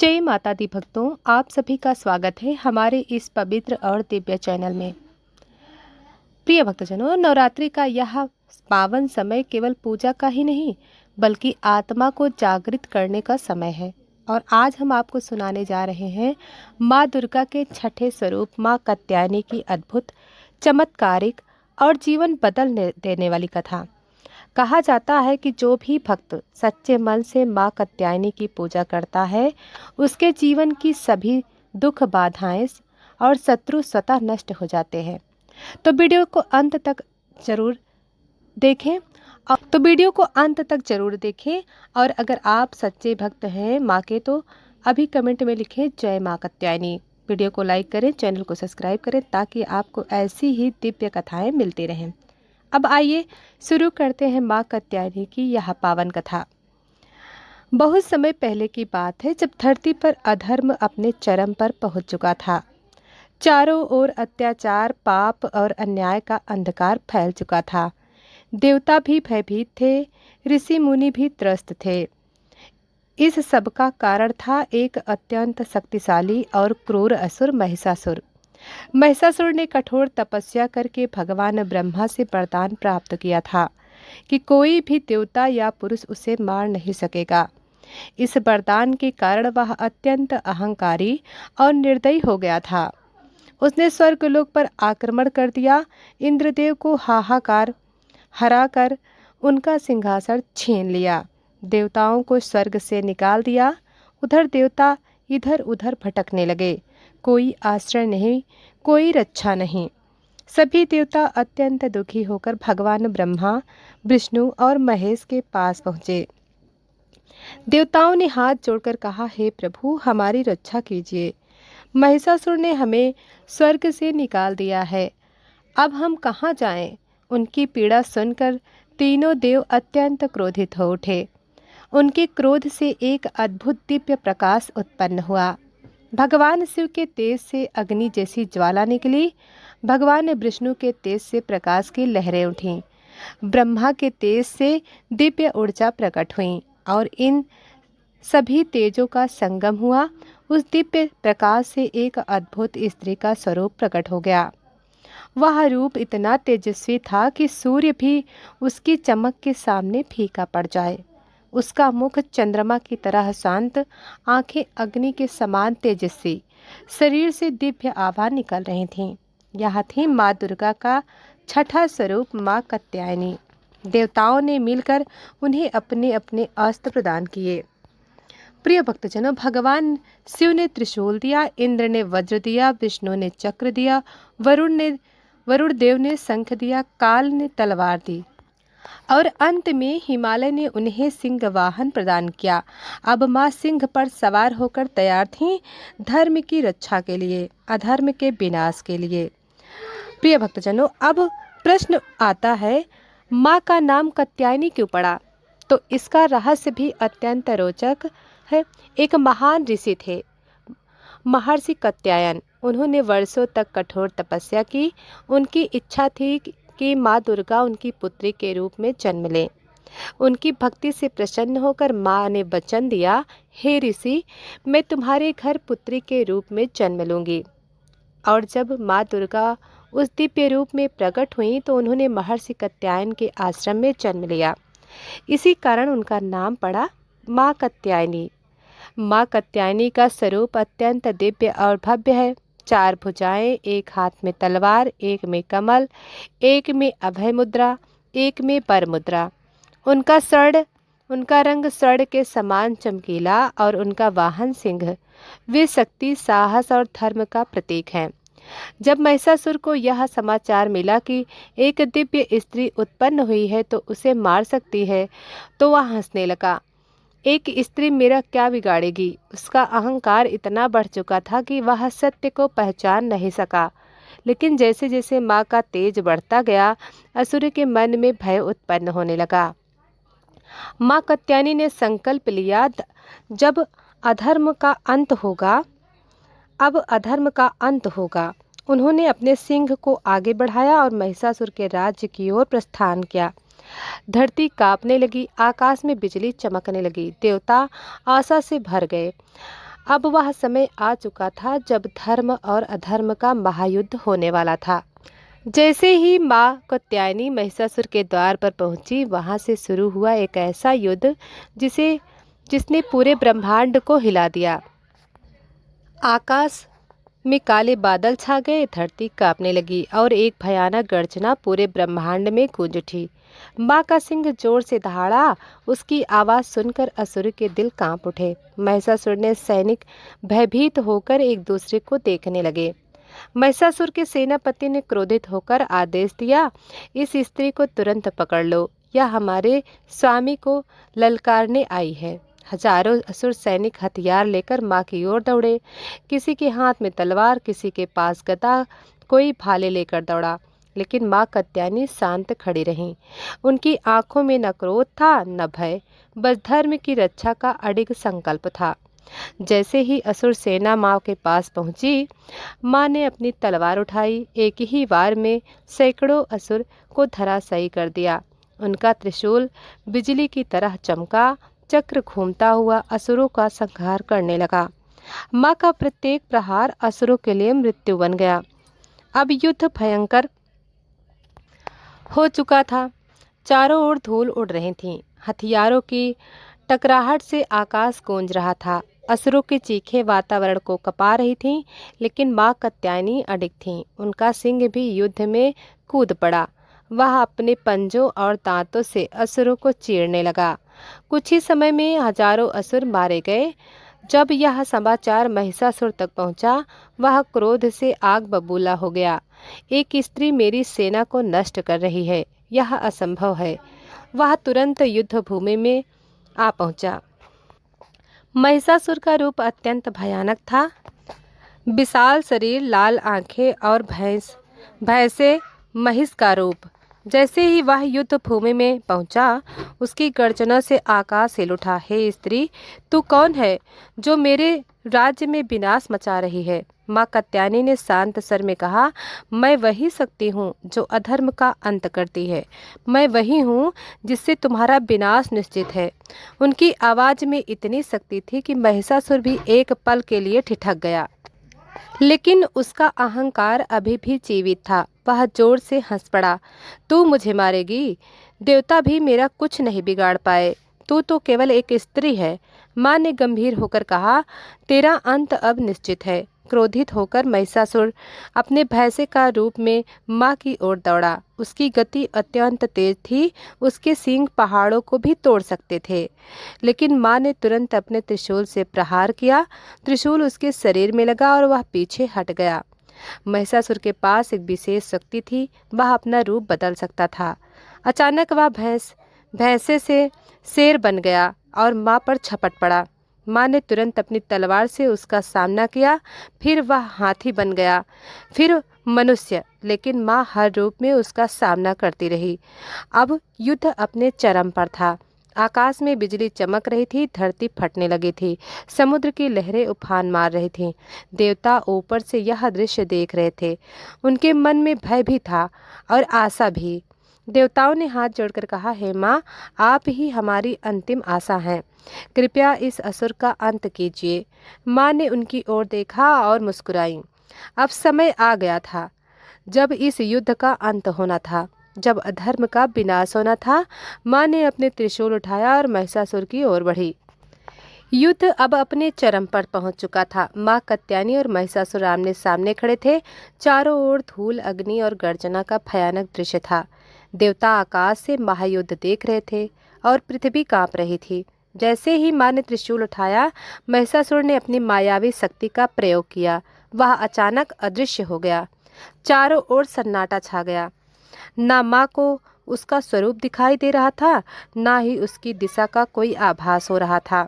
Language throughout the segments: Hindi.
जय माता दी भक्तों, आप सभी का स्वागत है हमारे इस पवित्र और दिव्य चैनल में। प्रिय भक्तजनों, नवरात्रि का यह पावन समय केवल पूजा का ही नहीं बल्कि आत्मा को जागृत करने का समय है। और आज हम आपको सुनाने जा रहे हैं माँ दुर्गा के छठे स्वरूप माँ कात्यायनी की अद्भुत, चमत्कारिक और जीवन बदल देने वाली कथा। कहा जाता है कि जो भी भक्त सच्चे मन से माँ कात्यायनी की पूजा करता है, उसके जीवन की सभी दुख, बाधाएं और शत्रु स्वतः नष्ट हो जाते हैं। तो वीडियो को अंत तक जरूर देखें। और अगर आप सच्चे भक्त हैं माँ के, तो अभी कमेंट में लिखें जय माँ कात्यायनी। वीडियो को लाइक करें, चैनल को सब्सक्राइब करें ताकि आपको ऐसी ही दिव्य कथाएं मिलती रहें। अब आइए शुरू करते हैं माँ कात्यायनी की यह पावन कथा। बहुत समय पहले की बात है, जब धरती पर अधर्म अपने चरम पर पहुंच चुका था। चारों ओर अत्याचार, पाप और अन्याय का अंधकार फैल चुका था। देवता भी भयभीत थे, ऋषि मुनि भी त्रस्त थे। इस सब का कारण था एक अत्यंत शक्तिशाली और क्रूर असुर महिषासुर। महिषासुर ने कठोर तपस्या करके भगवान ब्रह्मा से वरदान प्राप्त किया था कि कोई भी देवता या पुरुष उसे मार नहीं सकेगा। इस वरदान के कारण वह अत्यंत अहंकारी और निर्दयी हो गया था। उसने स्वर्गलोक पर आक्रमण कर दिया। इंद्रदेव को हाहाकार हराकर उनका सिंहासन छीन लिया। देवताओं को स्वर्ग से निकाल दिया। उधर देवता इधर उधर भटकने लगे। कोई आश्रय नहीं, कोई रक्षा नहीं। सभी देवता अत्यंत दुखी होकर भगवान ब्रह्मा, विष्णु और महेश के पास पहुँचे। देवताओं ने हाथ जोड़कर कहा, हे प्रभु, हमारी रक्षा कीजिए। महिषासुर ने हमें स्वर्ग से निकाल दिया है, अब हम कहाँ जाएं? उनकी पीड़ा सुनकर तीनों देव अत्यंत क्रोधित हो उठे। उनके क्रोध से एक अद्भुत दिव्य प्रकाश उत्पन्न हुआ। भगवान शिव के तेज से अग्नि जैसी ज्वाला निकली। भगवान विष्णु के तेज से प्रकाश की लहरें उठीं। ब्रह्मा के तेज से दिव्य ऊर्जा प्रकट हुई और इन सभी तेजों का संगम हुआ। उस दिव्य प्रकाश से एक अद्भुत स्त्री का स्वरूप प्रकट हो गया। वह रूप इतना तेजस्वी था कि सूर्य भी उसकी चमक के सामने फीका पड़ जाए। उसका मुख चंद्रमा की तरह शांत, आंखें अग्नि के समान तेजस्वी, शरीर से दिव्य आभा निकल रही थीं। यह थी माँ दुर्गा का छठा स्वरूप माँ कात्यायनी। देवताओं ने मिलकर उन्हें अपने अपने अस्त्र प्रदान किए। प्रिय भक्तजनों, भगवान शिव ने त्रिशूल दिया, इंद्र ने वज्र दिया, विष्णु ने चक्र दिया, वरुण देव ने शंख दिया, काल ने तलवार दी और अंत में हिमालय ने उन्हें सिंह वाहन प्रदान किया। अब माँ सिंह पर सवार होकर तैयार थीं, धर्म की रक्षा के लिए, अधर्म के विनाश के लिए। प्रिय भक्तजनों, अब प्रश्न आता है, माँ का नाम कात्यायनी क्यों पड़ा? तो इसका रहस्य भी अत्यंत रोचक है। एक महान ऋषि थे, महर्षि कात्यायन। उन्होंने वर्षों तक कठोर तपस्या की। उनकी इच्छा थी कि माँ दुर्गा उनकी पुत्री के रूप में जन्म लें। उनकी भक्ति से प्रसन्न होकर माँ ने वचन दिया, हे ऋषि, मैं तुम्हारे घर पुत्री के रूप में जन्म लूंगी। और जब माँ दुर्गा उस दिव्य रूप में प्रकट हुई तो उन्होंने महर्षि कात्यायन के आश्रम में जन्म लिया। इसी कारण उनका नाम पड़ा माँ कात्यायनी। माँ कात्यायनी का स्वरूप अत्यंत दिव्य और भव्य है। 4 भुजाएं, एक हाथ में तलवार, एक में कमल, एक में अभय मुद्रा, एक में पर मुद्रा। उनका रंग स्वर्ण के समान चमकीला और उनका वाहन सिंह। वे शक्ति, साहस और धर्म का प्रतीक हैं। जब महिषासुर को यह समाचार मिला कि एक दिव्य स्त्री उत्पन्न हुई है तो उसे मार सकती है, तो वह हंसने लगा। एक स्त्री मेरा क्या बिगाड़ेगी? उसका अहंकार इतना बढ़ चुका था कि वह सत्य को पहचान नहीं सका। लेकिन जैसे जैसे माँ का तेज बढ़ता गया, असुर के मन में भय उत्पन्न होने लगा। माँ कात्यायनी ने संकल्प लिया, जब अधर्म का अंत होगा, अब अधर्म का अंत होगा। उन्होंने अपने सिंह को आगे बढ़ाया और महिषासुर के राज्य की ओर प्रस्थान किया। धरती कांपने लगी, आकाश में बिजली चमकने लगी। देवता आशा से भर गए। अब वह समय आ चुका था जब धर्म और अधर्म का महायुद्ध होने वाला था। जैसे ही माँ कात्यायनी महिषासुर के द्वार पर पहुंची, वहां से शुरू हुआ एक ऐसा युद्ध जिसने पूरे ब्रह्मांड को हिला दिया। आकाश में काले बादल छा गए, धरती कांपने लगी और एक भयानक गर्जना पूरे ब्रह्मांड में गूंज उठी। माँ का सिंह जोर से दहाड़ा, उसकी आवाज सुनकर असुर के दिल कांप उठे। महिषासुर ने सैनिक भयभीत होकर एक दूसरे को देखने लगे। महिषासुर के सेनापति ने क्रोधित होकर आदेश दिया, इस स्त्री को तुरंत पकड़ लो, यह हमारे स्वामी को ललकारने आई है। हजारों असुर सैनिक हथियार लेकर माँ की ओर दौड़े। किसी के हाथ में तलवार, किसी के पास गदा, कोई भाले लेकर दौड़ा, लेकिन माँ कात्यायनी शांत खड़ी रहीं। उनकी आंखों में न क्रोध था न भय, बस धर्म की रक्षा का अडिग संकल्प था। जैसे ही असुर सेना माँ के पास पहुंची, माँ ने अपनी तलवार उठाई। एक ही वार में सैकड़ों असुर को धराशायी कर दिया। उनका त्रिशूल बिजली की तरह चमका, चक्र घूमता हुआ असुरों का संहार करने लगा। माँ का प्रत्येक प्रहार असुरों के लिए मृत्यु बन गया। अब युद्ध भयंकर हो चुका था। चारों ओर धूल उड़ रही थी, हथियारों की टकराहट से आकाश गूंज रहा था। असुरों की चीखें वातावरण को कपा रही थीं, लेकिन माँ कात्यायनी अडिग थीं। उनका सिंह भी युद्ध में कूद पड़ा। वह अपने पंजों और दांतों से असुरों को चीरने लगा। कुछ ही समय में हजारों असुर मारे गए। जब यह समाचार महिषासुर तक पहुंचा, वह क्रोध से आग बबूला हो गया। एक स्त्री मेरी सेना को नष्ट कर रही है, यह असंभव है। वह तुरंत युद्ध भूमि में आ पहुंचा। महिषासुर का रूप अत्यंत भयानक था। विशाल शरीर, लाल आंखें और भय से महिष का रूप। जैसे ही वह युद्ध भूमि में पहुंचा, उसकी गर्जना से आकाश हिल उठा। हे स्त्री, तू कौन है जो मेरे राज्य में विनाश मचा रही है? माँ कात्यायनी ने शांत स्वर में कहा, मैं वही शक्ति हूँ जो अधर्म का अंत करती है। मैं वही हूँ जिससे तुम्हारा विनाश निश्चित है। उनकी आवाज में इतनी शक्ति थी कि महिषासुर भी एक पल के लिए ठिठक गया, लेकिन उसका अहंकार अभी भी जीवित था। वह जोर से हंस पड़ा, तू मुझे मारेगी? देवता भी मेरा कुछ नहीं बिगाड़ पाए। तू तो केवल एक स्त्री है। माँ ने गंभीर होकर कहा, तेरा अंत अब निश्चित है। क्रोधित होकर महिषासुर अपने भैंसे का रूप में माँ की ओर दौड़ा। उसकी गति अत्यंत तेज थी, उसके सींग पहाड़ों को भी तोड़ सकते थे। लेकिन माँ ने तुरंत अपने त्रिशूल से प्रहार किया। त्रिशूल उसके शरीर में लगा और वह पीछे हट गया। महिषासुर के पास एक विशेष शक्ति थी, वह अपना रूप बदल सकता था। अचानक वह भैंसे से शेर बन गया और माँ पर झपट पड़ा। माँ ने तुरंत अपनी तलवार से उसका सामना किया। फिर वह हाथी बन गया, फिर मनुष्य, लेकिन माँ हर रूप में उसका सामना करती रही। अब युद्ध अपने चरम पर था। आकाश में बिजली चमक रही थी, धरती फटने लगी थी, समुद्र की लहरें उफान मार रही थीं। देवता ऊपर से यह दृश्य देख रहे थे। उनके मन में भय भी था और आशा भी। देवताओं ने हाथ जोड़कर कहा, हे माँ, आप ही हमारी अंतिम आशा हैं। कृपया इस असुर का अंत कीजिए। माँ ने उनकी ओर देखा और मुस्कुराई। अब समय आ गया था जब इस युद्ध का अंत होना था, जब अधर्म का विनाश होना था। माँ ने अपने त्रिशूल उठाया और महिषासुर की ओर बढ़ी। युद्ध अब अपने चरम पर पहुंच चुका था। माँ कात्यायनी और महिषासुर आमने सामने खड़े थे। चारों ओर धूल, अग्नि और गर्जना का भयानक दृश्य था। देवता आकाश से महायुद्ध देख रहे थे और पृथ्वी कांप रही थी। जैसे ही माँ ने त्रिशूल उठाया, महिषासुर ने अपनी मायावी शक्ति का प्रयोग किया। वह अचानक अदृश्य हो गया। चारों ओर सन्नाटा छा गया। ना माँ को उसका स्वरूप दिखाई दे रहा था, ना ही उसकी दिशा का कोई आभास हो रहा था।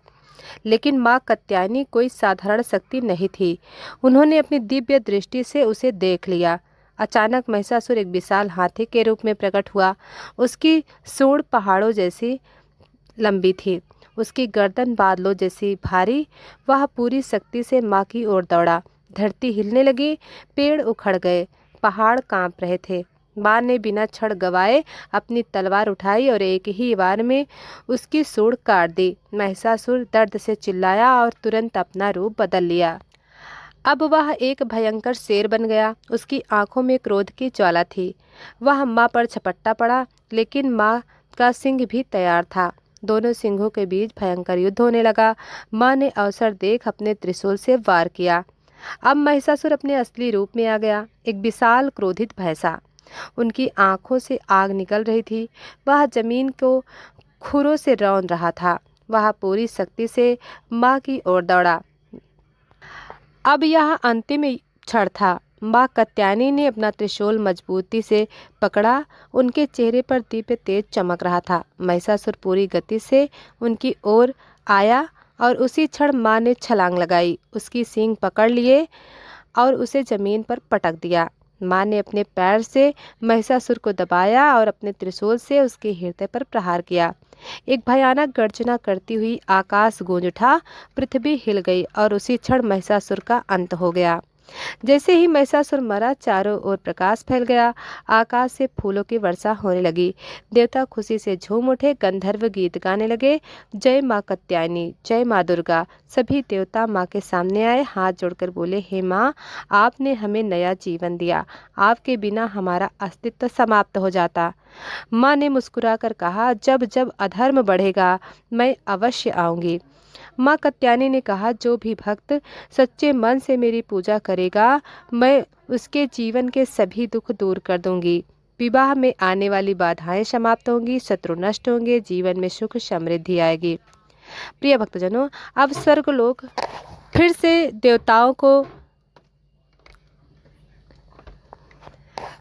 लेकिन माँ कात्यायनी कोई साधारण शक्ति नहीं थी। उन्होंने अपनी दिव्य दृष्टि से उसे देख लिया। अचानक महिषासुर एक विशाल हाथी के रूप में प्रकट हुआ। उसकी सूंड पहाड़ों जैसी लंबी थी, उसकी गर्दन बादलों जैसी भारी। वह पूरी शक्ति से माँ की ओर दौड़ा। धरती हिलने लगी, पेड़ उखड़ गए, पहाड़ कांप रहे थे। माँ ने बिना क्षण गवाए अपनी तलवार उठाई और एक ही वार में उसकी सूंड काट दी। महिषासुर दर्द से चिल्लाया और तुरंत अपना रूप बदल लिया। अब वह एक भयंकर शेर बन गया। उसकी आंखों में क्रोध की ज्वाला थी। वह माँ पर झपट्टा पड़ा, लेकिन माँ का सिंह भी तैयार था। दोनों सिंहों के बीच भयंकर युद्ध होने लगा। माँ ने अवसर देख अपने त्रिशूल से वार किया। अब महिषासुर अपने असली रूप में आ गया, एक विशाल क्रोधित भैंसा। उनकी आंखों से आग निकल रही थी। वह जमीन को खुरों से रौंद रहा था। वह पूरी शक्ति से माँ की ओर दौड़ा। अब यह अंतिम क्षण था। माँ कात्यायनी ने अपना त्रिशूल मजबूती से पकड़ा। उनके चेहरे पर दिव्य तेज चमक रहा था। महिषासुर पूरी गति से उनकी ओर आया और उसी क्षण माँ ने छलांग लगाई, उसकी सींग पकड़ लिए और उसे जमीन पर पटक दिया। माँ ने अपने पैर से महिषासुर को दबाया और अपने त्रिशूल से उसके हृदय पर प्रहार किया। एक भयानक गर्जना करती हुई आकाश गूंज उठा, पृथ्वी हिल गई और उसी क्षण महिषासुर का अंत हो गया। जैसे ही महिषासुर मरा, चारों ओर प्रकाश फैल गया। आकाश से फूलों की वर्षा होने लगी। देवता खुशी से झूम उठे, गंधर्व गीत गाने लगे, जय माँ कात्यायनी, जय माँ दुर्गा। सभी देवता माँ के सामने आए, हाथ जोड़कर बोले, हे माँ, आपने हमें नया जीवन दिया। आपके बिना हमारा अस्तित्व समाप्त हो जाता। माँ ने मुस्कुराकर कहा, जब जब अधर्म बढ़ेगा मैं अवश्य आऊंगी। माँ कात्यायनी ने कहा, जो भी भक्त सच्चे मन से मेरी पूजा करेगा, मैं उसके जीवन के सभी दुख दूर कर दूंगी। विवाह में आने वाली बाधाएं समाप्त होंगी, शत्रु नष्ट होंगे, जीवन में सुख समृद्धि आएगी। प्रिय भक्तजनों, अब स्वर्गलोक फिर से देवताओं को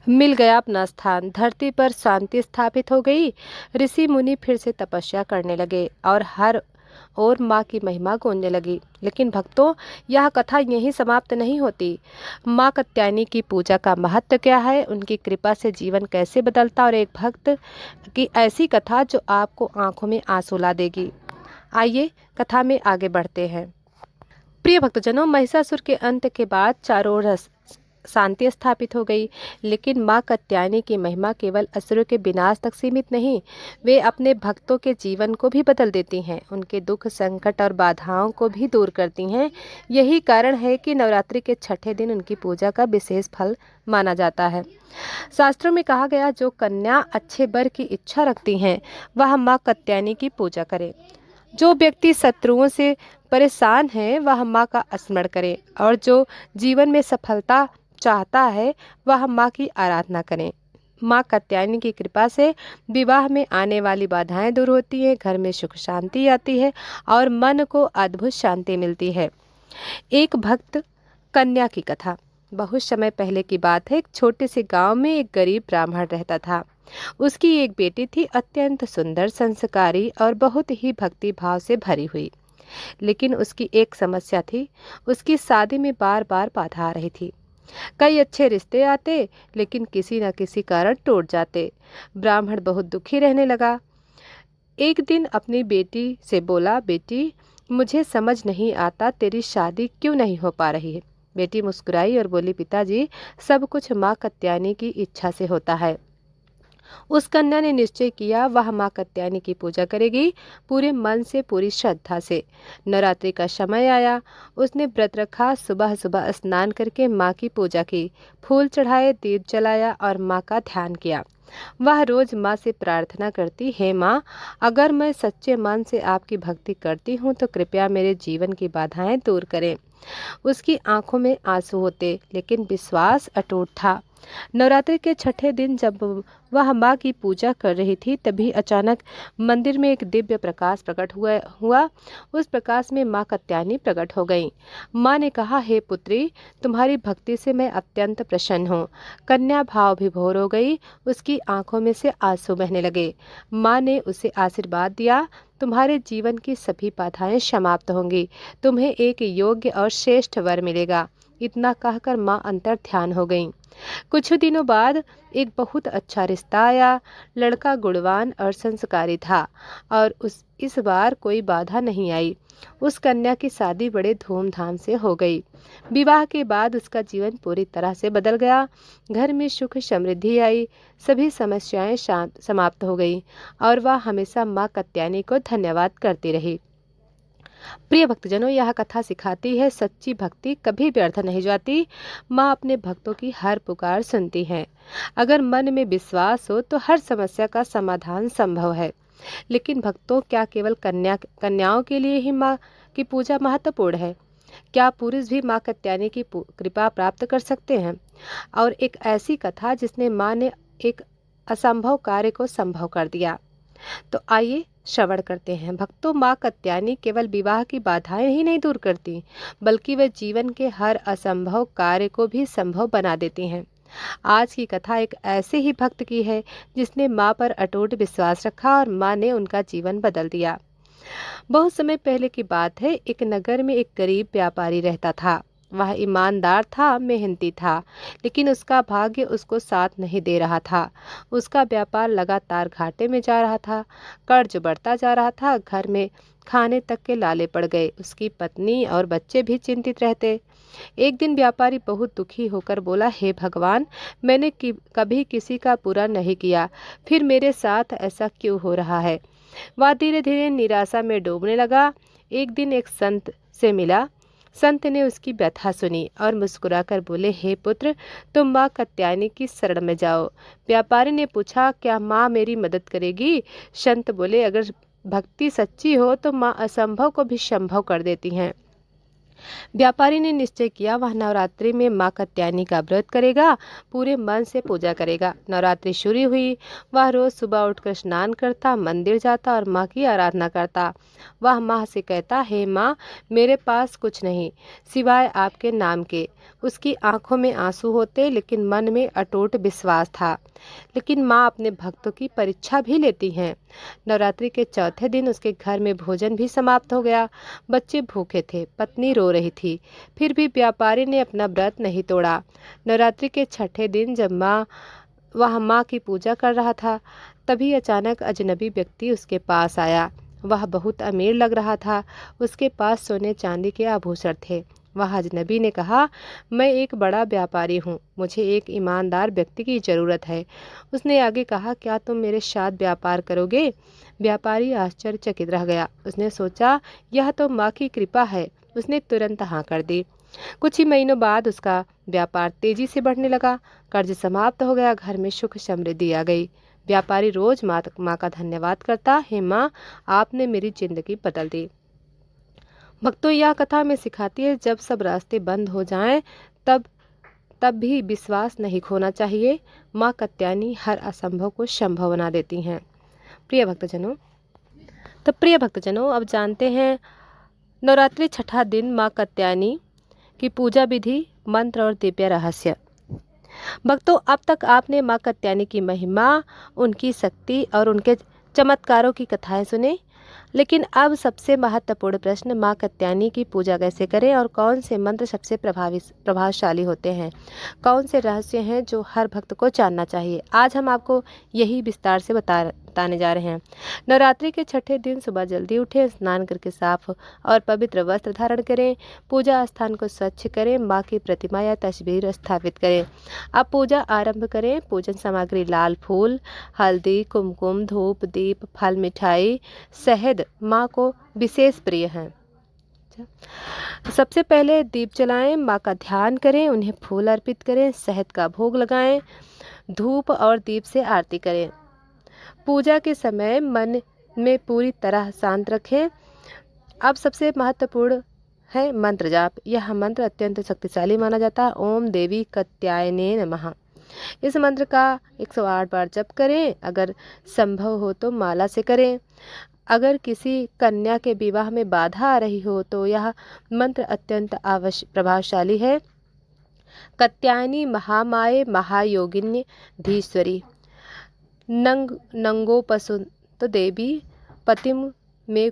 मिल गया अपना स्थान। धरती पर शांति स्थापित हो गई। ऋषि मुनि फिर से तपस्या करने लगे और हर और माँ की महिमा गूंजने लगी। लेकिन भक्तों, यह कथा यहीं समाप्त नहीं होती। माँ कात्यायनी की पूजा का महत्व क्या है, उनकी कृपा से जीवन कैसे बदलता, और एक भक्त की ऐसी कथा जो आपको आंखों में आंसू ला देगी। आइए कथा में आगे बढ़ते हैं। प्रिय भक्तजनों, महिषासुर के अंत के बाद चारों ओर शांति स्थापित हो गई। लेकिन माँ कात्यायनी की महिमा केवल असुरों के विनाश तक सीमित नहीं, वे अपने भक्तों के जीवन को भी बदल देती हैं, उनके दुख, संकट और बाधाओं को भी दूर करती हैं। यही कारण है कि नवरात्रि के छठे दिन उनकी पूजा का विशेष फल माना जाता है। शास्त्रों में कहा गया, जो कन्या अच्छे वर की इच्छा रखती हैं, वह माँ कात्यायनी की पूजा करे। जो व्यक्ति शत्रुओं से परेशान है, वह माँ का स्मरण करे, और जो जीवन में सफलता चाहता है, वह माँ की आराधना करें। माँ कात्यायनी की कृपा से विवाह में आने वाली बाधाएं दूर होती हैं, घर में सुख शांति आती है और मन को अद्भुत शांति मिलती है। एक भक्त कन्या की कथा। बहुत समय पहले की बात है। एक छोटे से गांव में एक गरीब ब्राह्मण रहता था। उसकी एक बेटी थी, अत्यंत सुंदर, संस्कारी और बहुत ही भक्ति भाव से भरी हुई। लेकिन उसकी एक समस्या थी, उसकी शादी में बार बार बाधा आ रही थी। कई अच्छे रिश्ते आते, लेकिन किसी न किसी कारण टूट जाते। ब्राह्मण बहुत दुखी रहने लगा। एक दिन अपनी बेटी से बोला, बेटी, मुझे समझ नहीं आता तेरी शादी क्यों नहीं हो पा रही है। बेटी मुस्कुराई और बोली, पिताजी, सब कुछ माँ कात्यायनी की इच्छा से होता है। उस कन्या ने निश्चय किया, वह माँ कात्यायनी की पूजा करेगी, पूरे मन से, पूरी श्रद्धा से। नवरात्रि का समय आया। उसने व्रत रखा, सुबह सुबह स्नान करके माँ की पूजा की, फूल चढ़ाए, दीप जलाया और माँ का ध्यान किया। वह रोज माँ से प्रार्थना करती, हे माँ, अगर मैं सच्चे मन से आपकी भक्ति करती हूँ तो कृपया मेरे जीवन की बाधाएं दूर करें। उसकी आंखों में आंसू होते, लेकिन विश्वास अटूट था। नवरात्रि के छठे दिन जब वह माँ की पूजा कर रही थी, तभी अचानक मंदिर में एक दिव्य प्रकाश प्रकट हुआ। उस प्रकाश में माँ कात्यायनी प्रकट हो गईं। माँ ने कहा, हे पुत्री, तुम्हारी भक्ति से मैं अत्यंत प्रसन्न हूँ। कन्या भाव विभोर हो गई, उसकी आंखों में से आंसू बहने लगे। माँ ने उसे आशीर्वाद दिया, तुम्हारे जीवन की सभी बाधाएं समाप्त होंगी, तुम्हें एक योग्य और श्रेष्ठ वर मिलेगा। इतना कहकर माँ अंतर ध्यान हो गईं। कुछ दिनों बाद एक बहुत अच्छा रिश्ता आया। लड़का गुणवान और संस्कारी था और इस बार कोई बाधा नहीं आई। उस कन्या की शादी बड़े धूमधाम से हो गई। विवाह के बाद उसका जीवन पूरी तरह से बदल गया। घर में सुख समृद्धि आई, सभी समस्याएं समाप्त हो गई और वह हमेशा माँ कात्यायनी को धन्यवाद करती रही। प्रिय भक्तजनों, यह कथा सिखाती है सच्ची भक्ति कभी व्यर्थ नहीं जाती। माँ अपने भक्तों की हर पुकार सुनती है। अगर मन में विश्वास हो तो हर समस्या का समाधान संभव है। लेकिन भक्तों, क्या केवल कन्याओं के लिए ही माँ की पूजा महत्वपूर्ण है? क्या पुरुष भी माँ कात्यायनी की कृपा प्राप्त कर सकते हैं? और एक ऐसी कथा जिसने माँ ने एक असंभव कार्य को संभव कर दिया। तो आइए श्रवण करते हैं। भक्तों, माँ कात्यायनी केवल विवाह की बाधाएं ही नहीं दूर करती, बल्कि वे जीवन के हर असंभव कार्य को भी संभव बना देती हैं। आज की कथा एक ऐसे ही भक्त की है जिसने माँ पर अटूट विश्वास रखा और माँ ने उनका जीवन बदल दिया। बहुत समय पहले की बात है। एक नगर में एक गरीब व्यापारी रहता था। वह ईमानदार था, मेहनती था, लेकिन उसका भाग्य उसको साथ नहीं दे रहा था। उसका व्यापार लगातार घाटे में जा रहा था, कर्ज बढ़ता जा रहा था, घर में खाने तक के लाले पड़ गए। उसकी पत्नी और बच्चे भी चिंतित रहते। एक दिन व्यापारी बहुत दुखी होकर बोला, हे भगवान, मैंने कभी किसी का बुरा नहीं किया, फिर मेरे साथ ऐसा क्यों हो रहा है? वह धीरे धीरे निराशा में डूबने लगा। एक दिन एक संत से मिला। संत ने उसकी व्यथा सुनी और मुस्कुराकर बोले, हे पुत्र, तुम माँ कात्यायनी की शरण में जाओ। व्यापारी ने पूछा, क्या माँ मेरी मदद करेगी? संत बोले, अगर भक्ति सच्ची हो तो माँ असंभव को भी संभव कर देती हैं। व्यापारी ने निश्चय किया, वह नवरात्रि में माँ कात्यायनी का व्रत करेगा, पूरे मन से पूजा करेगा। नवरात्रि शुरू हुई। वह रोज सुबह उठकर स्नान करता, मंदिर जाता और माँ की आराधना करता। वह माँ से कहता, हे माँ, मेरे पास कुछ नहीं सिवाय आपके नाम के। उसकी आंखों में आंसू होते, लेकिन मन में अटूट विश्वास था। लेकिन माँ अपने भक्तों की परीक्षा भी लेती हैं। नवरात्रि के चौथे दिन उसके घर में भोजन भी समाप्त हो गया। बच्चे भूखे थे, पत्नी रो रही थी, फिर भी व्यापारी ने अपना व्रत नहीं तोड़ा। नवरात्रि के छठे दिन जब वह माँ की पूजा कर रहा था, तभी अचानक अजनबी व्यक्ति उसके पास आया। वह बहुत अमीर लग रहा था। उसके पास सोने चांदी के आभूषण थे। वह अजनबी ने कहा, मैं एक बड़ा व्यापारी हूँ, मुझे एक ईमानदार व्यक्ति की ज़रूरत है। उसने आगे कहा, क्या तुम मेरे साथ व्यापार करोगे? व्यापारी आश्चर्यचकित रह गया। उसने सोचा, यह तो माँ की कृपा है। उसने तुरंत हाँ कर दी। कुछ ही महीनों बाद उसका व्यापार तेजी से बढ़ने लगा। कर्ज समाप्त हो गया, घर में सुख समृद्धि आ गई। व्यापारी रोज माँ का धन्यवाद करता, हे माँ, आपने मेरी जिंदगी बदल दी। भक्तों, यह कथा में सिखाती है, जब सब रास्ते बंद हो जाएं, तब भी विश्वास नहीं खोना चाहिए। माँ कात्यायनी हर असंभव को संभव बना देती हैं। प्रिय भक्तजनों, अब जानते हैं नवरात्रि छठा दिन माँ कात्यायनी की पूजा विधि, मंत्र और दिव्य रहस्य। भक्तों, अब तक आपने माँ कात्यायनी की महिमा, उनकी शक्ति और उनके चमत्कारों की कथाएं सुने। लेकिन अब सबसे महत्वपूर्ण प्रश्न, माँ कात्यायनी की पूजा कैसे करें और कौन से मंत्र सबसे प्रभावशाली होते हैं? कौन से रहस्य हैं जो हर भक्त को जानना चाहिए? आज हम आपको यही विस्तार से बताने जा रहे हैं। नवरात्रि के छठे दिन सुबह जल्दी उठें, स्नान करके साफ और पवित्र वस्त्र धारण करें। पूजा स्थान को स्वच्छ करें, माँ की प्रतिमा या तस्वीर स्थापित करें। अब पूजा आरंभ करें। पूजन सामग्री लाल फूल, हल्दी, कुमकुम, धूप, दीप, फल, मिठाई, शहद माँ को विशेष प्रिय हैं। सबसे पहले दीप जलाएं, माँ का ध्यान करें, उन्हें फूल अर्पित करें, शहद का भोग लगाएं, धूप और दीप से आरती करें। पूजा के समय मन में पूरी तरह शांत रखें। अब सबसे महत्वपूर्ण है मंत्र जाप। यह मंत्र अत्यंत शक्तिशाली माना जाता है। ओम देवी कात्यायने नमः। इस मंत्र का 108 बार जप करें। अगर संभव हो तो माला से करें। अगर किसी कन्या के विवाह में बाधा आ रही हो तो यह मंत्र अत्यंत प्रभावशाली है। कात्यायनी महामाये महायोगिन्य धीश्वरी नंगोपसुत देवी पतिम में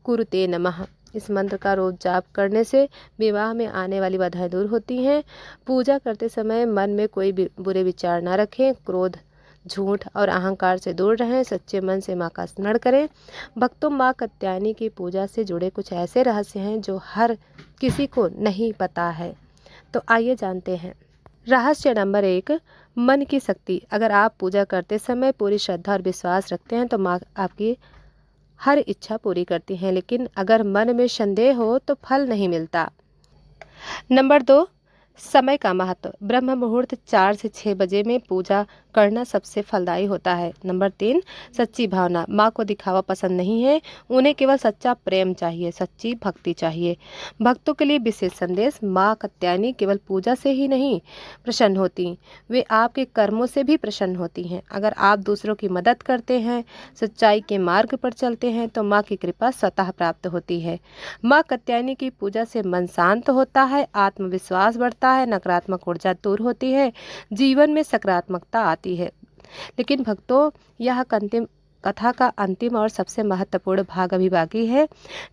कुरुते नमः। इस मंत्र का रोज जाप करने से विवाह में आने वाली बाधाएं दूर होती हैं। पूजा करते समय मन में कोई भी बुरे विचार ना रखें। क्रोध, झूठ और अहंकार से दूर रहें। सच्चे मन से माँ का स्मरण करें। भक्तों, माँ कात्यायनी की पूजा से जुड़े कुछ ऐसे रहस्य हैं जो हर किसी को नहीं पता है, तो आइए जानते हैं। रहस्य नंबर 1, मन की शक्ति। अगर आप पूजा करते समय पूरी श्रद्धा और विश्वास रखते हैं तो माँ आपकी हर इच्छा पूरी करती हैं, लेकिन अगर मन में संदेह हो तो फल नहीं मिलता। नंबर 2, समय का महत्व। ब्रह्म मुहूर्त 4 से 6 बजे में पूजा करना सबसे फलदायी होता है। नंबर 3, सच्ची भावना। माँ को दिखावा पसंद नहीं है, उन्हें केवल सच्चा प्रेम चाहिए, सच्ची भक्ति चाहिए। भक्तों के लिए विशेष संदेश। माँ कात्यायनी केवल पूजा से ही नहीं प्रसन्न होती, वे आपके कर्मों से भी प्रसन्न होती हैं। अगर आप दूसरों की मदद करते हैं, सच्चाई के मार्ग पर चलते हैं तो माँ की कृपा स्वतः प्राप्त होती है। माँ कात्यायनी की पूजा से मन शांत होता है, आत्मविश्वास बढ़ता है, नकारात्मक ऊर्जा दूर होती है, जीवन में सकारात्मकता आती है। लेकिन भक्तों, यह कथा का अंतिम और सबसे महत्वपूर्ण भाग अभी बाकी है,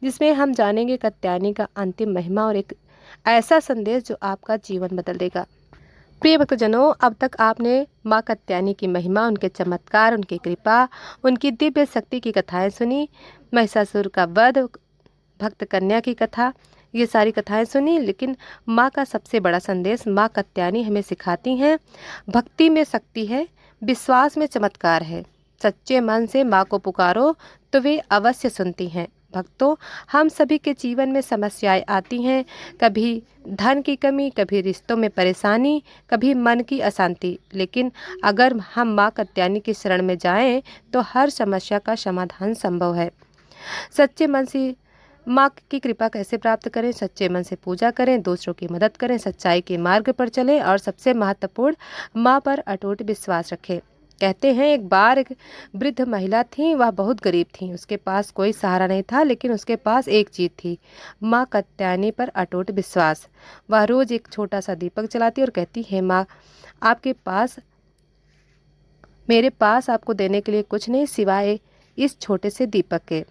जिसमें हम जानेंगे कात्यायनी का अंतिम महिमा और एक ऐसा संदेश जो आपका जीवन बदल देगा। प्रिय भक्तजनों, अब तक आपने माँ कात्यायनी की महिमा, उनके चमत्कार, उनकी कृपा, उनकी दिव्य शक्ति की कथाएं सुनी। महिषासुर का वध, भक्त कन्या की कथा, ये सारी कथाएं सुनी। लेकिन माँ का सबसे बड़ा संदेश माँ कात्यायनी हमें सिखाती हैं, भक्ति में शक्ति है, विश्वास में चमत्कार है। सच्चे मन से माँ को पुकारो तो वे अवश्य सुनती हैं। भक्तों, हम सभी के जीवन में समस्याएं आती हैं, कभी धन की कमी, कभी रिश्तों में परेशानी, कभी मन की अशांति। लेकिन अगर हम माँ कात्यायनी की शरण में जाएं तो हर समस्या का समाधान संभव है। सच्चे मन से माँ की कृपा कैसे प्राप्त करें? सच्चे मन से पूजा करें, दूसरों की मदद करें, सच्चाई के मार्ग पर चलें और सबसे महत्वपूर्ण, माँ पर अटूट विश्वास रखें। कहते हैं, एक बार एक वृद्ध महिला थी, वह बहुत गरीब थी, उसके पास कोई सहारा नहीं था, लेकिन उसके पास एक चीज़ थी, माँ कात्यायनी पर अटूट विश्वास। वह रोज एक छोटा सा दीपक जलाती और कहती, हे माँ, मेरे पास आपको देने के लिए कुछ नहीं सिवाय इस छोटे से दीपक के।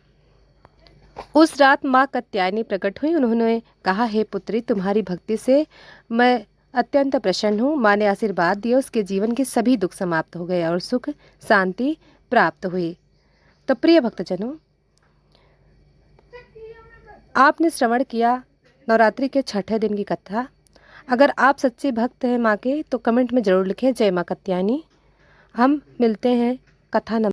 उस रात माँ कात्यायनी प्रकट हुई। उन्होंने कहा, हे पुत्री, तुम्हारी भक्ति से मैं अत्यंत प्रसन्न हूँ। माँ ने आशीर्वाद दिया, उसके जीवन के सभी दुख समाप्त हो गए और सुख शांति प्राप्त हुई। तो प्रिय भक्तजनों, आपने श्रवण किया नवरात्रि के छठे दिन की कथा। अगर आप सच्चे भक्त हैं माँ के तो कमेंट में ज़रूर लिखें, जय माँ कात्यायनी। हम मिलते हैं कथा नंबर